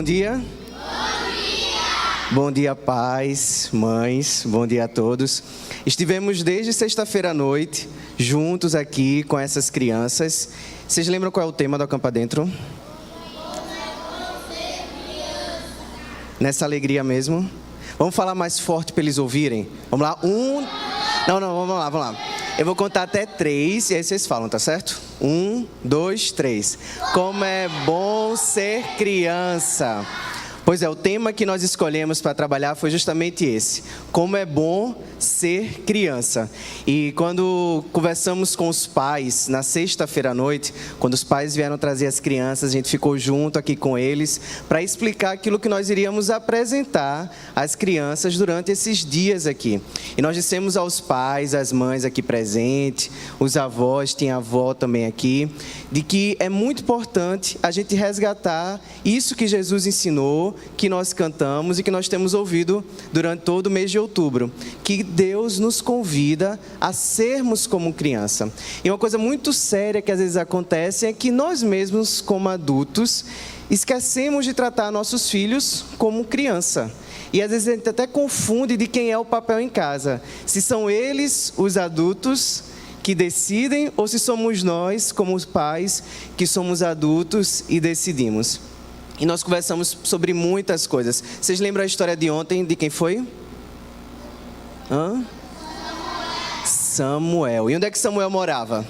dia. Bom dia, pais, mães, bom dia a todos. Estivemos desde sexta-feira à noite juntos aqui com essas crianças. Vocês lembram qual é o tema do Acampa Dentro? Nessa alegria mesmo. Vamos falar mais forte para eles ouvirem? Vamos lá? Não, vamos lá. Eu vou contar até 3 e aí vocês falam, tá certo? 1, 2, 3. Como é bom ser criança. Pois é, o tema que nós escolhemos para trabalhar foi justamente esse. Como é bom ser criança. E quando conversamos com os pais, na sexta-feira à noite, quando os pais vieram trazer as crianças, a gente ficou junto aqui com eles para explicar aquilo que nós iríamos apresentar às crianças durante esses dias aqui. E nós dissemos aos pais, às mães aqui presentes, os avós, tinha avó também aqui, de que é muito importante a gente resgatar isso que Jesus ensinou, que nós cantamos e que nós temos ouvido durante todo o mês de outubro, que Deus nos convida a sermos como criança. E uma coisa muito séria que às vezes acontece é que nós mesmos, como adultos, esquecemos de tratar nossos filhos como criança. E às vezes a gente até confunde de quem é o papel em casa. Se são eles, os adultos, que decidem, ou se somos nós, como os pais, que somos adultos e decidimos. E nós conversamos sobre muitas coisas. Vocês lembram a história de ontem, de quem foi? Samuel. E onde é que Samuel morava?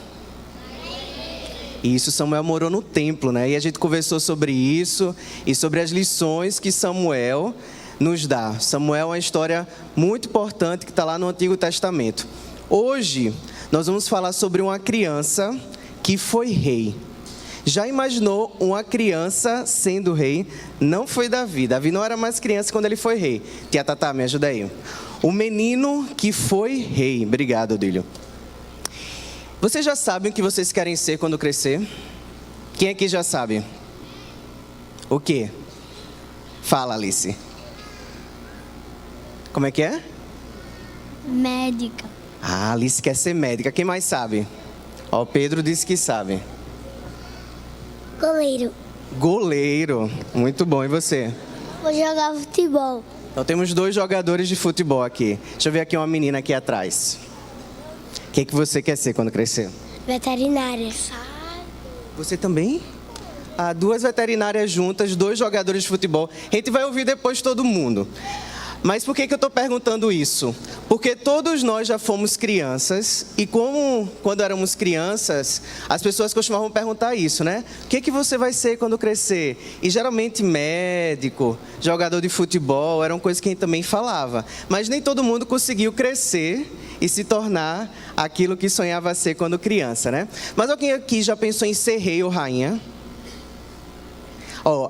Isso, Samuel morou no templo, né? E a gente conversou sobre isso e sobre as lições que Samuel nos dá. Samuel é uma história muito importante que está lá no Antigo Testamento. Hoje, nós vamos falar sobre uma criança que foi rei. Já imaginou uma criança sendo rei? Não foi Davi. Davi não era mais criança quando ele foi rei. Tia Tatá, me ajuda aí. O menino que foi rei. Obrigado, Odílio. Vocês já sabem o que vocês querem ser quando crescer? Quem aqui já sabe? O quê? Fala, Alice. Como é que é? Médica. Ah, Alice quer ser médica. Quem mais sabe? Ó, o Pedro disse que sabe. Goleiro. Muito bom. E você? Vou jogar futebol. Então temos 2 jogadores de futebol aqui. Deixa eu ver aqui uma menina aqui atrás. O que você quer ser quando crescer? Veterinária. Você também? 2 veterinárias juntas, 2 jogadores de futebol. A gente vai ouvir depois todo mundo. Mas por que eu estou perguntando isso? Porque todos nós já fomos crianças e como quando éramos crianças, as pessoas costumavam perguntar isso, né? O que você vai ser quando crescer? E geralmente médico, jogador de futebol, eram coisas que a gente também falava. Mas nem todo mundo conseguiu crescer e se tornar aquilo que sonhava ser quando criança, né? Mas alguém aqui já pensou em ser rei ou rainha?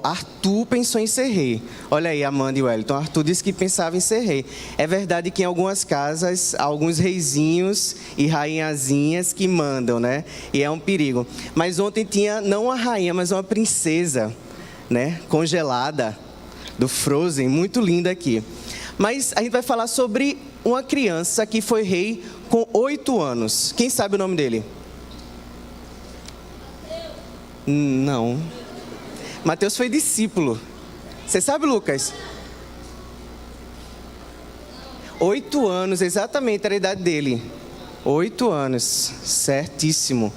Arthur pensou em ser rei. Olha aí, Amanda e Wellington. Arthur disse que pensava em ser rei. É verdade que em algumas casas, há alguns reizinhos e rainhazinhas que mandam, né? E é um perigo. Mas ontem tinha, não uma rainha, mas uma princesa, né? Congelada, do Frozen, muito linda aqui. Mas a gente vai falar sobre uma criança que foi rei com 8 anos. Quem sabe o nome dele? Não. Mateus foi discípulo. Você sabe, Lucas? 8 anos, exatamente, era a idade dele. 8 anos, certíssimo.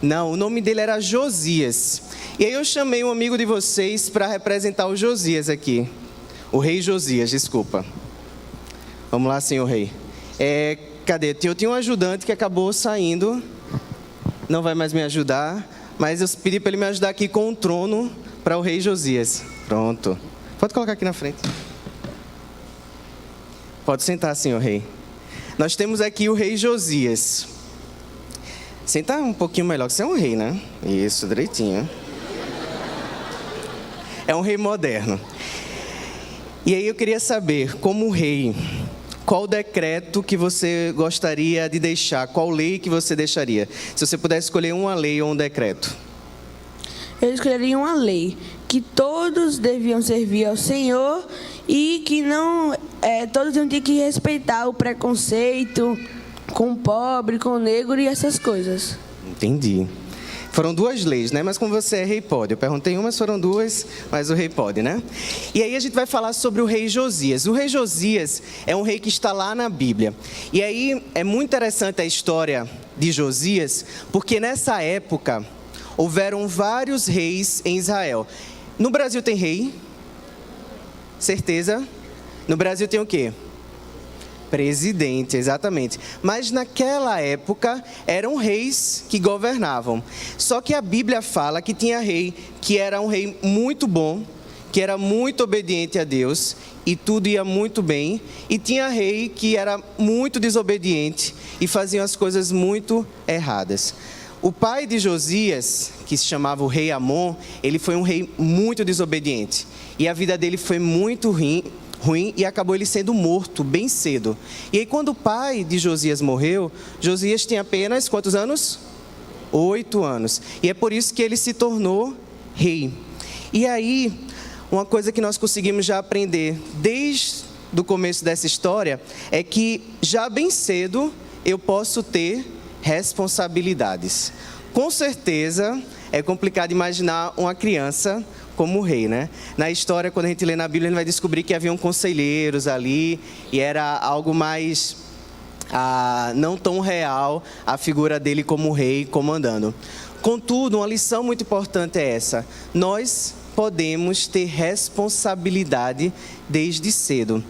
Não, o nome dele era Josias. E aí eu chamei um amigo de vocês para representar o Josias aqui. O rei Josias, desculpa. Vamos lá, senhor rei. Cadê? Eu tinha um ajudante que acabou saindo. Não vai mais me ajudar. Mas eu pedi para ele me ajudar aqui com um trono para o rei Josias. Pronto. Pode colocar aqui na frente. Pode sentar, senhor rei. Nós temos aqui o rei Josias. Senta um pouquinho melhor, que você é um rei, né? Isso, direitinho. É um rei moderno. E aí eu queria saber, como rei, qual decreto que você gostaria de deixar? Qual lei que você deixaria? Se você pudesse escolher uma lei ou um decreto. Eu escolheria uma lei, que todos deviam servir ao Senhor e que não todos iam ter que respeitar o preconceito com o pobre, com o negro e essas coisas. Entendi. Foram 2 leis, né? Mas como você é rei, pode. Eu perguntei uma, mas foram 2, mas o rei pode, né? E aí a gente vai falar sobre o rei Josias. O rei Josias é um rei que está lá na Bíblia. E aí é muito interessante a história de Josias, porque nessa época houveram vários reis em Israel. No Brasil tem rei? Certeza? No Brasil tem o quê? Presidente, exatamente. Mas naquela época eram reis que governavam. Só que a Bíblia fala que tinha rei que era um rei muito bom, que era muito obediente a Deus e tudo ia muito bem. E tinha rei que era muito desobediente e fazia as coisas muito erradas. O pai de Josias, que se chamava o rei Amon, ele foi um rei muito desobediente. E a vida dele foi muito ruim e acabou ele sendo morto bem cedo. E aí quando o pai de Josias morreu, Josias tinha apenas quantos anos? 8 anos. E é por isso que ele se tornou rei. E aí, uma coisa que nós conseguimos já aprender desde o começo dessa história é que já bem cedo eu posso ter responsabilidades. Com certeza é complicado imaginar uma criança como rei, né? Na história, quando a gente lê na Bíblia, a gente vai descobrir que haviam conselheiros ali e era algo mais não tão real a figura dele como rei comandando. Contudo, uma lição muito importante é essa: nós podemos ter responsabilidade desde cedo.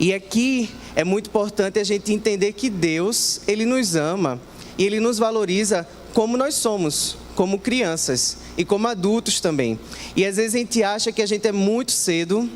E aqui é muito importante a gente entender que Deus, Ele nos ama e Ele nos valoriza como nós somos, como crianças e como adultos também. E às vezes a gente acha que a gente é muito cedo,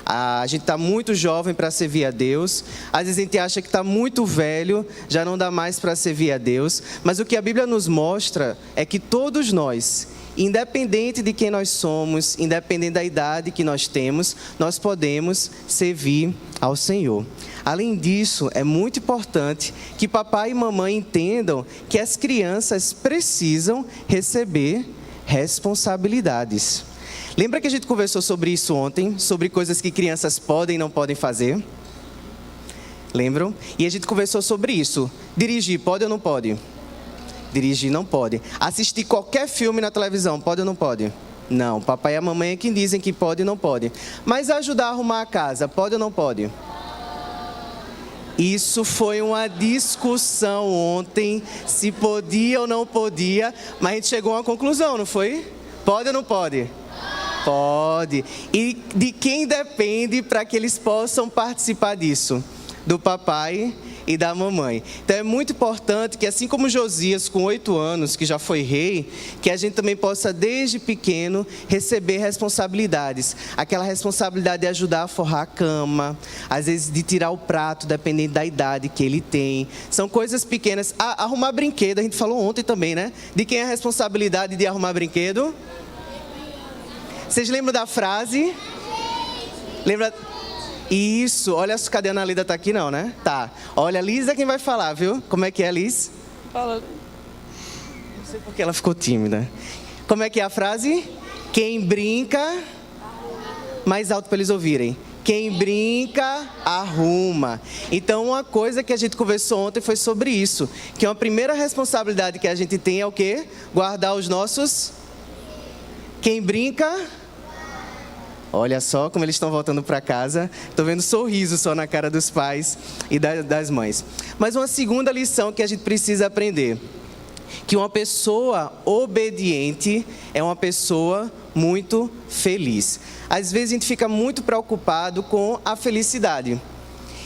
a gente está muito jovem para servir a Deus. Às vezes a gente acha que está muito velho, já não dá mais para servir a Deus. Mas o que a Bíblia nos mostra é que todos nós, independente de quem nós somos, independente da idade que nós temos, nós podemos servir ao Senhor. Além disso, é muito importante que papai e mamãe entendam que as crianças precisam receber responsabilidades. Lembra que a gente conversou sobre isso ontem, sobre coisas que crianças podem e não podem fazer? Lembram? E a gente conversou sobre isso. Dirigir, pode ou não pode? Dirigir não pode. Assistir qualquer filme na televisão, pode ou não pode? Não, papai e a mamãe é quem dizem que pode e não pode. Mas ajudar a arrumar a casa, pode ou não pode? Isso foi uma discussão ontem, se podia ou não podia, mas a gente chegou a uma conclusão, não foi? Pode ou não pode? Pode. E de quem depende para que eles possam participar disso? Do papai e da mamãe. Então é muito importante que, assim como Josias com 8 anos, que já foi rei, que a gente também possa desde pequeno receber responsabilidades. Aquela responsabilidade de ajudar a forrar a cama, às vezes de tirar o prato, dependendo da idade que ele tem. São coisas pequenas. Arrumar brinquedo, a gente falou ontem também, né? De quem é a responsabilidade de arrumar brinquedo? Vocês lembram da frase? Lembra? Isso, olha, cadê a Ana Lida, tá aqui não, né? Tá, olha, a Liz é quem vai falar, viu? Como é que é, Liz? Fala. Não sei porque ela ficou tímida. Como é que é a frase? Quem brinca, mais alto para eles ouvirem. Quem brinca, arruma. Então, uma coisa que a gente conversou ontem foi sobre isso. Que uma primeira responsabilidade que a gente tem é o quê? Guardar os nossos... Quem brinca... Olha só como eles estão voltando para casa. Estou vendo sorriso só na cara dos pais e das mães. Mas uma segunda lição que a gente precisa aprender. Que uma pessoa obediente é uma pessoa muito feliz. Às vezes a gente fica muito preocupado com a felicidade.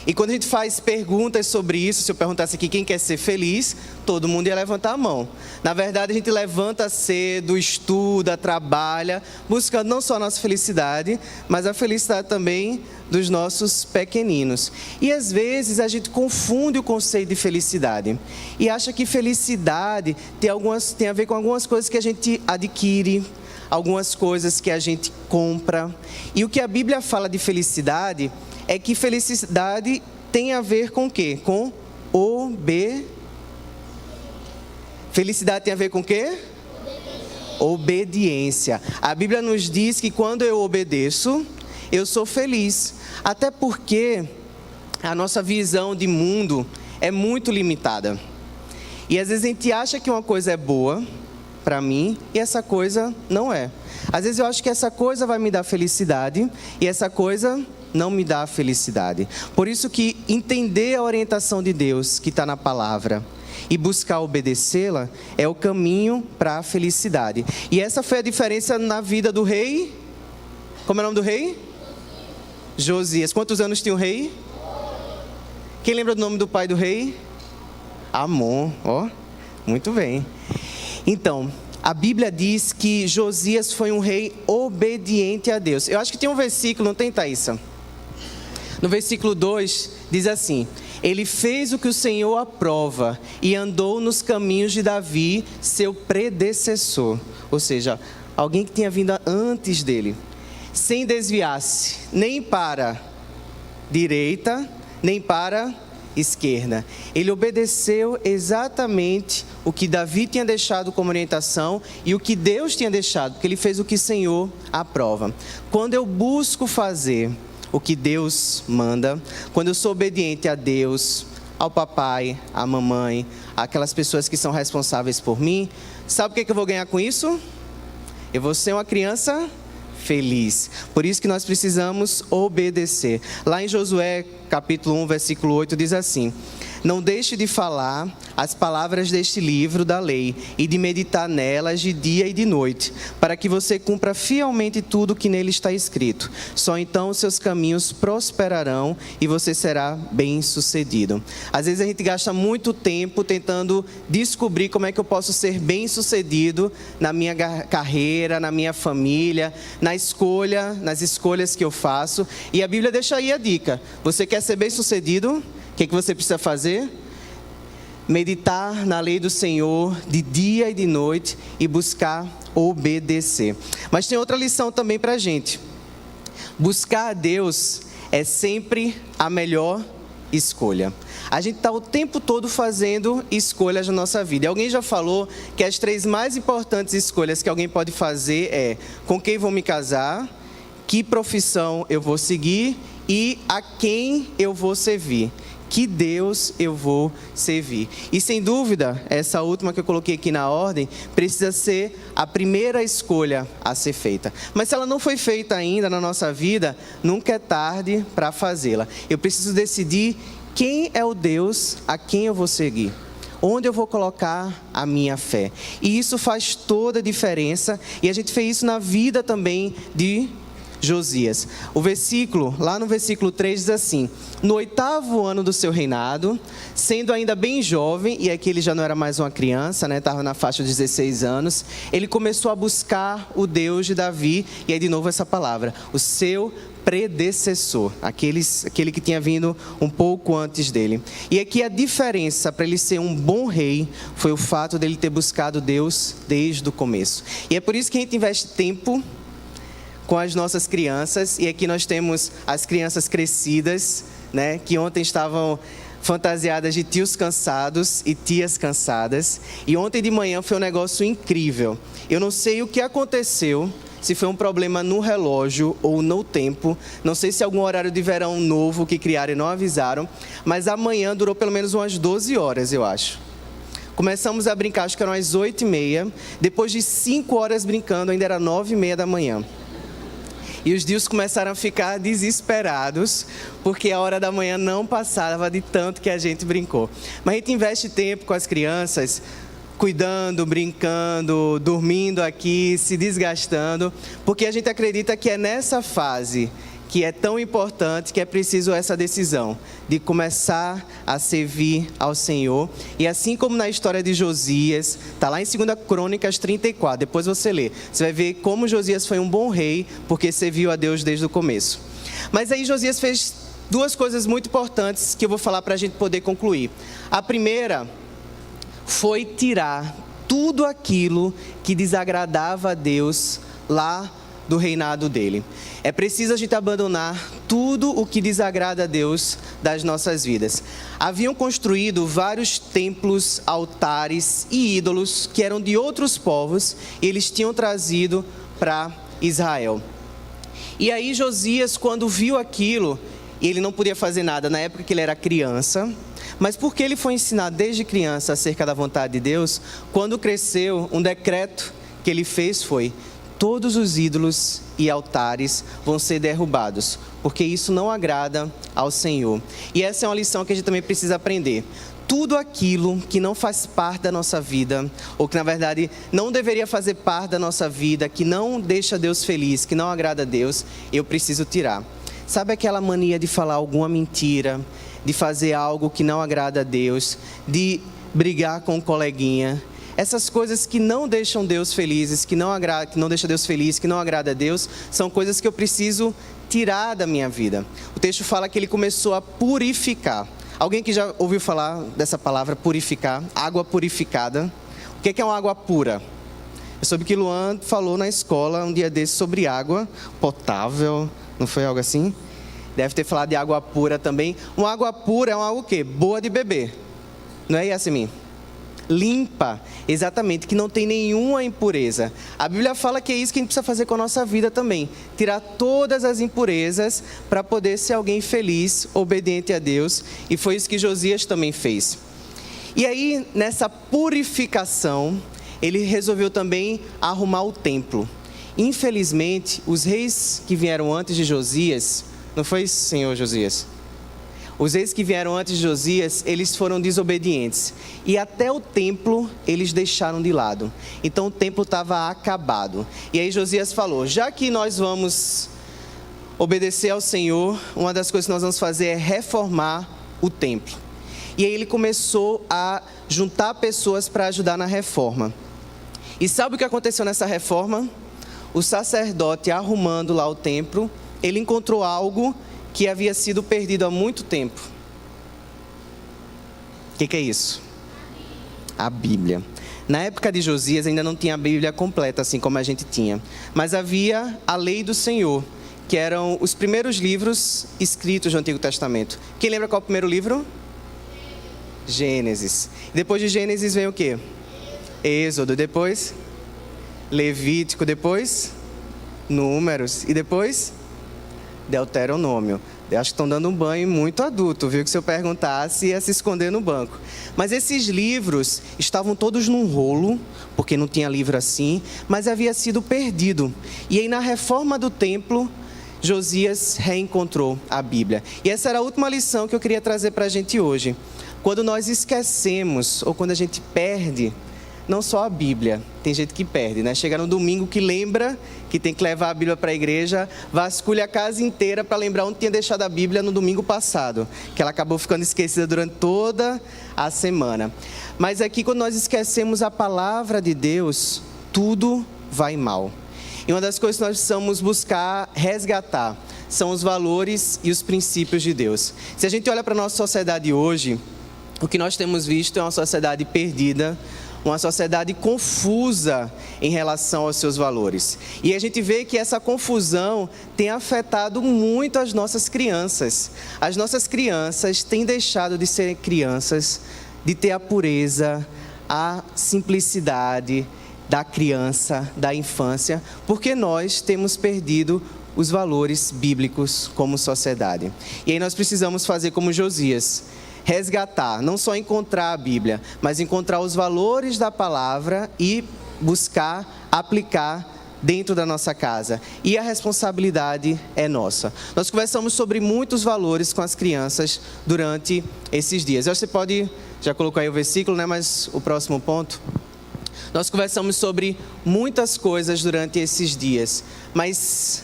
E quando a gente faz perguntas sobre isso, se eu perguntasse aqui quem quer ser feliz, todo mundo ia levantar a mão. Na verdade, a gente levanta cedo, estuda, trabalha, buscando não só a nossa felicidade, mas a felicidade também dos nossos pequeninos. E às vezes a gente confunde o conceito de felicidade e acha que felicidade tem a ver com algumas coisas que a gente adquire, algumas coisas que a gente compra. E o que a Bíblia fala de felicidade é que felicidade tem a ver com o quê? Com Felicidade tem a ver com o quê? Obediência. A Bíblia nos diz que quando eu obedeço, eu sou feliz. Até porque a nossa visão de mundo é muito limitada. E às vezes a gente acha que uma coisa é boa, para mim e essa coisa não é. Às vezes eu acho que essa coisa vai me dar felicidade e essa coisa não me dá felicidade. Por isso que entender a orientação de Deus que está na palavra e buscar obedecê-la é o caminho para a felicidade. E essa foi a diferença na vida do rei. Como é o nome do rei? Josias. Quantos anos tinha o rei? Quem lembra do nome do pai do rei? Amon. Ó, muito bem. Então, a Bíblia diz que Josias foi um rei obediente a Deus. Eu acho que tem um versículo, não tem, Thaísa? No versículo 2, diz assim: ele fez o que o Senhor aprova e andou nos caminhos de Davi, seu predecessor. Ou seja, alguém que tinha vindo antes dele. Sem desviar-se nem para direita, nem para esquerda. Ele obedeceu exatamente o que Davi tinha deixado como orientação e o que Deus tinha deixado, porque ele fez o que o Senhor aprova. Quando eu busco fazer o que Deus manda, quando eu sou obediente a Deus, ao papai, à mamãe, àquelas pessoas que são responsáveis por mim, sabe o que eu vou ganhar com isso? Eu vou ser uma criança feliz. Por isso que nós precisamos obedecer. Lá em Josué, capítulo 1, versículo 8, diz assim: não deixe de falar as palavras deste livro da lei e de meditar nelas de dia e de noite, para que você cumpra fielmente tudo que nele está escrito. Só então os seus caminhos prosperarão e você será bem-sucedido. Às vezes a gente gasta muito tempo tentando descobrir como é que eu posso ser bem-sucedido na minha carreira, na minha família, nas escolhas que eu faço. E a Bíblia deixa aí a dica: você quer ser bem-sucedido? O que você precisa fazer? Meditar na lei do Senhor de dia e de noite e buscar obedecer. Mas tem outra lição também para a gente. Buscar a Deus é sempre a melhor escolha. A gente está o tempo todo fazendo escolhas na nossa vida. E alguém já falou que as 3 mais importantes escolhas que alguém pode fazer é: com quem vou me casar, que profissão eu vou seguir e a quem eu vou servir. Que Deus eu vou servir. E sem dúvida, essa última que eu coloquei aqui na ordem, precisa ser a primeira escolha a ser feita. Mas se ela não foi feita ainda na nossa vida, nunca é tarde para fazê-la. Eu preciso decidir quem é o Deus a quem eu vou seguir. Onde eu vou colocar a minha fé. E isso faz toda a diferença. E a gente fez isso na vida também de Josias. Lá no versículo 3 diz assim: no 8º ano do seu reinado, sendo ainda bem jovem, e aqui ele já não era mais uma criança, estava na faixa de 16 anos, ele começou a buscar o Deus de Davi, e aí de novo essa palavra, o seu predecessor, aquele que tinha vindo um pouco antes dele. E aqui a diferença para ele ser um bom rei foi o fato dele ter buscado Deus desde o começo. E é por isso que a gente investe tempo com as nossas crianças, e aqui nós temos as crianças crescidas, que ontem estavam fantasiadas de tios cansados e tias cansadas, e ontem de manhã foi um negócio incrível. Eu não sei o que aconteceu, se foi um problema no relógio ou no tempo, não sei se é algum horário de verão novo que criaram e não avisaram, mas amanhã durou pelo menos umas 12 horas, eu acho. Começamos a brincar, acho que eram às 8h30, depois de 5 horas brincando, ainda era 9h30 da manhã. E os dias começaram a ficar desesperados, porque a hora da manhã não passava de tanto que a gente brincou. Mas a gente investe tempo com as crianças, cuidando, brincando, dormindo aqui, se desgastando, porque a gente acredita que é nessa fase que é tão importante, que é preciso essa decisão de começar a servir ao Senhor. E assim como na história de Josias, está lá em 2 Crônicas 34, depois você lê, você vai ver como Josias foi um bom rei, porque serviu a Deus desde o começo. Mas aí Josias fez 2 coisas muito importantes que eu vou falar para a gente poder concluir. A primeira foi tirar tudo aquilo que desagradava a Deus lá do reinado dele. É preciso a gente abandonar tudo o que desagrada a Deus das nossas vidas. Haviam construído vários templos, altares e ídolos que eram de outros povos e eles tinham trazido para Israel. E aí Josias, quando viu aquilo, ele não podia fazer nada na época que ele era criança, Mas porque ele foi ensinado desde criança acerca da vontade de Deus, quando cresceu, um decreto que ele fez foi: todos os ídolos e altares vão ser derrubados, porque isso não agrada ao Senhor. E essa é uma lição que a gente também precisa aprender. Tudo aquilo que não faz parte da nossa vida, ou que na verdade não deveria fazer parte da nossa vida, que não deixa Deus feliz, que não agrada a Deus, eu preciso tirar. Sabe aquela mania de falar alguma mentira, de fazer algo que não agrada a Deus, de brigar com um coleguinha? Essas coisas que não deixam Deus felizes, que não deixa Deus feliz, que não agrada a Deus, são coisas que eu preciso tirar da minha vida. O texto fala que ele começou a purificar. Alguém que já ouviu falar dessa palavra purificar? Água purificada. O que é uma água pura? Eu soube que Luan falou na escola um dia desses sobre água potável. Não foi algo assim? Deve ter falado de água pura também. Uma água pura é uma água o quê? Boa de beber. Não é, Yasmin? Limpa, exatamente, que não tem nenhuma impureza. A Bíblia fala que é isso que a gente precisa fazer com a nossa vida também. Tirar todas as impurezas para poder ser alguém feliz, obediente a Deus. E foi isso que Josias também fez. E aí, nessa purificação, ele resolveu também arrumar o templo. Infelizmente, os reis que vieram antes de Josias, não foi isso, senhor Josias? Os reis que vieram antes de Josias, eles foram desobedientes. E até o templo eles deixaram de lado. Então o templo estava acabado. E aí Josias falou: já que nós vamos obedecer ao Senhor, uma das coisas que nós vamos fazer é reformar o templo. E aí ele começou a juntar pessoas para ajudar na reforma. E sabe o que aconteceu nessa reforma? O sacerdote, arrumando lá o templo, ele encontrou algo que havia sido perdido há muito tempo. O que é isso? A Bíblia. Na época de Josias ainda não tinha a Bíblia completa, assim como a gente tinha. Mas havia a lei do Senhor, que eram os primeiros livros escritos do Antigo Testamento. Quem lembra qual é o primeiro livro? Gênesis. Depois de Gênesis vem o quê? Êxodo. Depois? Levítico. Depois? Números. E depois? Deuteronômio. Eu acho que estão dando um banho muito adulto, viu? Que se eu perguntasse, ia se esconder no banco. Mas esses livros estavam todos num rolo, porque não tinha livro assim, mas havia sido perdido. E aí na reforma do templo, Josias reencontrou a Bíblia. E essa era a última lição que eu queria trazer para a gente hoje. Quando nós esquecemos, ou quando a gente perde, não só a Bíblia, tem gente que perde, né? Chega no domingo que lembra que tem que levar a Bíblia para a igreja, vasculha a casa inteira para lembrar onde tinha deixado a Bíblia no domingo passado, que ela acabou ficando esquecida durante toda a semana. Mas aqui, quando nós esquecemos a palavra de Deus, tudo vai mal. E uma das coisas que nós precisamos buscar resgatar são os valores e os princípios de Deus. Se a gente olha para a nossa sociedade hoje, o que nós temos visto é uma sociedade perdida, uma sociedade confusa em relação aos seus valores. E a gente vê que essa confusão tem afetado muito as nossas crianças. As nossas crianças têm deixado de ser crianças, de ter a pureza, a simplicidade da criança, da infância, porque nós temos perdido os valores bíblicos como sociedade. E aí nós precisamos fazer como Josias, resgatar, não só encontrar a Bíblia, mas encontrar os valores da palavra e buscar aplicar dentro da nossa casa. E a responsabilidade é nossa. Nós conversamos sobre muitos valores com as crianças durante esses dias. Você pode, já colocou aí o versículo, né? Mas o próximo ponto. Nós conversamos sobre muitas coisas durante esses dias, mas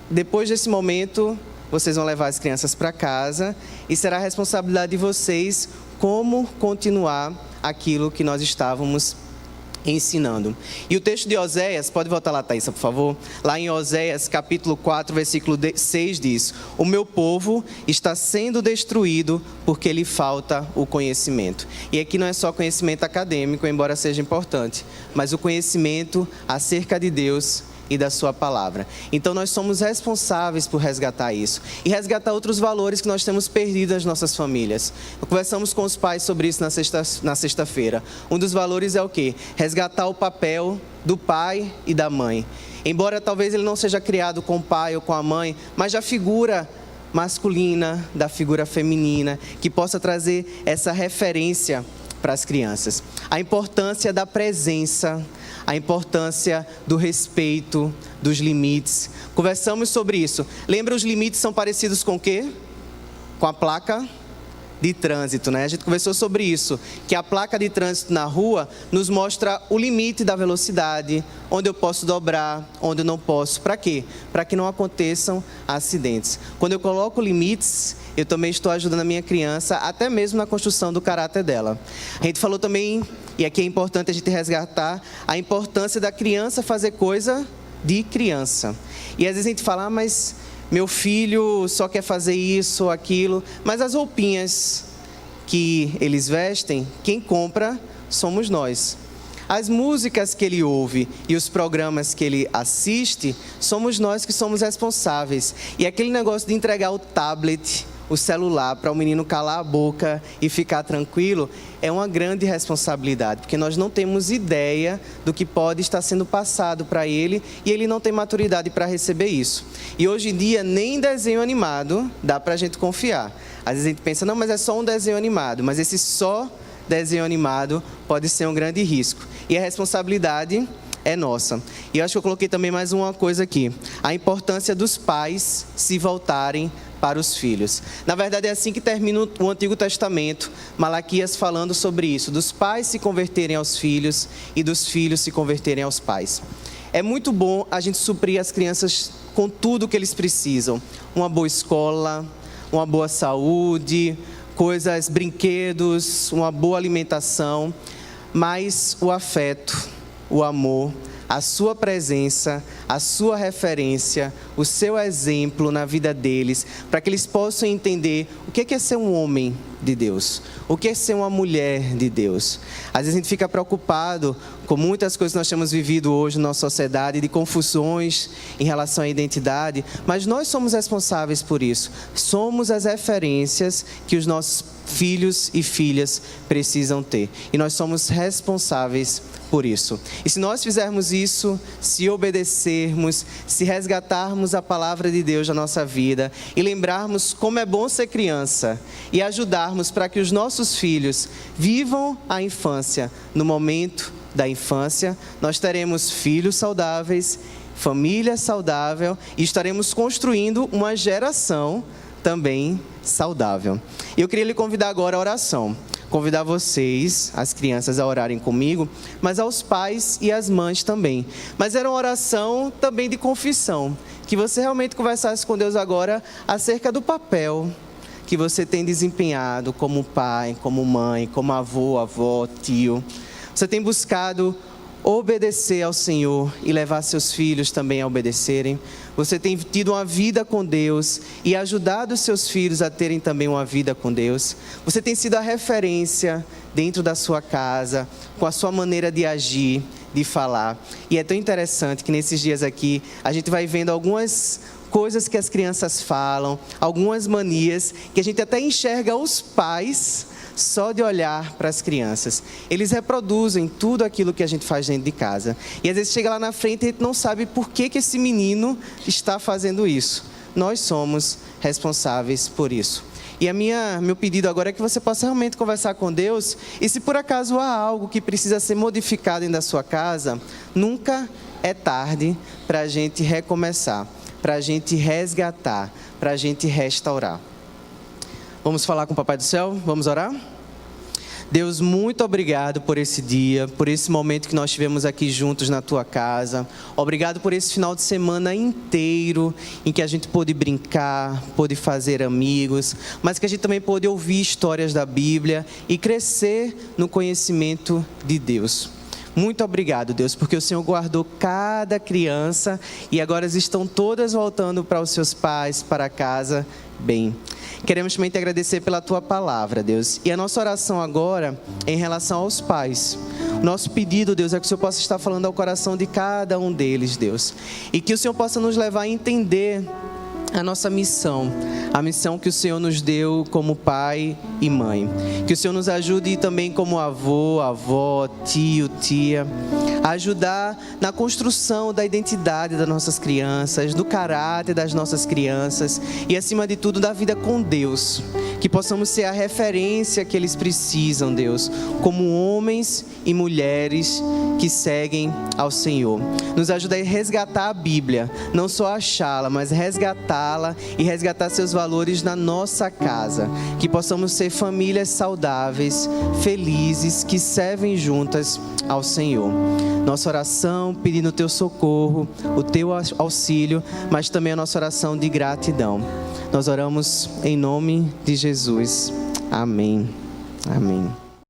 depois desse momento, vocês vão levar as crianças para casa e será a responsabilidade de vocês como continuar aquilo que nós estávamos ensinando. E o texto de Oséias, pode voltar lá, Thaísa, por favor? Lá em Oséias, capítulo 4, versículo 6 diz: o meu povo está sendo destruído porque lhe falta o conhecimento. E aqui não é só conhecimento acadêmico, embora seja importante, mas o conhecimento acerca de Deus e da sua palavra. Então nós somos responsáveis por resgatar isso e resgatar outros valores que nós temos perdido nas nossas famílias. Conversamos com os pais sobre isso na sexta-feira. Um dos valores é o quê? Resgatar o papel do pai e da mãe. Embora talvez ele não seja criado com o pai ou com a mãe, mas já figura masculina, da figura feminina, que possa trazer essa referência para as crianças. A importância da presença, a importância do respeito, dos limites. Conversamos sobre isso. Lembra, os limites são parecidos com o quê? Com a placa de trânsito, né? A gente conversou sobre isso, que a placa de trânsito na rua nos mostra o limite da velocidade, onde eu posso dobrar, onde eu não posso. Para quê? Para que não aconteçam acidentes. Quando eu coloco limites, eu também estou ajudando a minha criança, até mesmo na construção do caráter dela. A gente falou também, e aqui é importante a gente resgatar, a importância da criança fazer coisa de criança. E às vezes a gente fala, mas meu filho só quer fazer isso ou aquilo, mas as roupinhas que eles vestem, quem compra somos nós. As músicas que ele ouve e os programas que ele assiste, somos nós que somos responsáveis. E aquele negócio de entregar o tablet, o celular, para o menino calar a boca e ficar tranquilo, é uma grande responsabilidade, porque nós não temos ideia do que pode estar sendo passado para ele e ele não tem maturidade para receber isso. E hoje em dia, nem desenho animado dá para a gente confiar. Às vezes a gente pensa, não, mas é só um desenho animado, mas esse só desenho animado pode ser um grande risco. E a responsabilidade é nossa. E eu acho que eu coloquei também mais uma coisa aqui, a importância dos pais se voltarem para os filhos. Na verdade, é assim que termina o Antigo Testamento, Malaquias falando sobre isso, dos pais se converterem aos filhos e dos filhos se converterem aos pais. É muito bom a gente suprir as crianças com tudo o que eles precisam. Uma boa escola, uma boa saúde, coisas, brinquedos, uma boa alimentação, mas o afeto, o amor, a sua presença, a sua referência, o seu exemplo na vida deles, para que eles possam entender o que é ser um homem de Deus, o que é ser uma mulher de Deus. Às vezes a gente fica preocupado com muitas coisas que nós temos vivido hoje na nossa sociedade, de confusões em relação à identidade, mas nós somos responsáveis por isso. Somos as referências que os nossos filhos e filhas precisam ter. E nós somos responsáveis por isso. E se nós fizermos isso, se obedecermos, se resgatarmos a palavra de Deus na nossa vida e lembrarmos como é bom ser criança e ajudarmos para que os nossos filhos vivam a infância no momento da infância, nós teremos filhos saudáveis, família saudável e estaremos construindo uma geração também saudável. Eu queria lhe convidar agora à oração. Convidar vocês, as crianças, a orarem comigo, mas aos pais e às mães também. Mas era uma oração também de confissão, que você realmente conversasse com Deus agora acerca do papel que você tem desempenhado como pai, como mãe, como avô, avó, tio. Você tem buscado obedecer ao Senhor e levar seus filhos também a obedecerem. Você tem tido uma vida com Deus e ajudado os seus filhos a terem também uma vida com Deus. Você tem sido a referência dentro da sua casa, com a sua maneira de agir, de falar. E é tão interessante que nesses dias aqui a gente vai vendo algumas coisas que as crianças falam, algumas manias que a gente até enxerga os pais só de olhar para as crianças. Eles reproduzem tudo aquilo que a gente faz dentro de casa. E às vezes chega lá na frente e a gente não sabe por que esse menino está fazendo isso. Nós somos responsáveis por isso. E meu pedido agora é que você possa realmente conversar com Deus. E se por acaso há algo que precisa ser modificado dentro da sua casa, nunca é tarde para a gente recomeçar, para a gente resgatar, para a gente restaurar. Vamos falar com o Papai do Céu? Vamos orar? Deus, muito obrigado por esse dia, por esse momento que nós tivemos aqui juntos na Tua casa. Obrigado por esse final de semana inteiro, em que a gente pôde brincar, pôde fazer amigos, mas que a gente também pôde ouvir histórias da Bíblia e crescer no conhecimento de Deus. Muito obrigado, Deus, porque o Senhor guardou cada criança e agora elas estão todas voltando para os seus pais, para casa, bem. Queremos também te agradecer pela Tua palavra, Deus. E a nossa oração agora é em relação aos pais. O nosso pedido, Deus, é que o Senhor possa estar falando ao coração de cada um deles, Deus. E que o Senhor possa nos levar a entender a nossa missão, a missão que o Senhor nos deu como pai e mãe. Que o Senhor nos ajude também como avô, avó, tio, tia, a ajudar na construção da identidade das nossas crianças, do caráter das nossas crianças e, acima de tudo, da vida com Deus. Que possamos ser a referência que eles precisam, Deus, como homens e mulheres que seguem ao Senhor. Nos ajuda a resgatar a Bíblia, não só achá-la, mas resgatá-la e resgatar seus valores na nossa casa. Que possamos ser famílias saudáveis, felizes, que servem juntas ao Senhor. Nossa oração pedindo o teu socorro, o teu auxílio, mas também a nossa oração de gratidão. Nós oramos em nome de Jesus. Amém. Amém.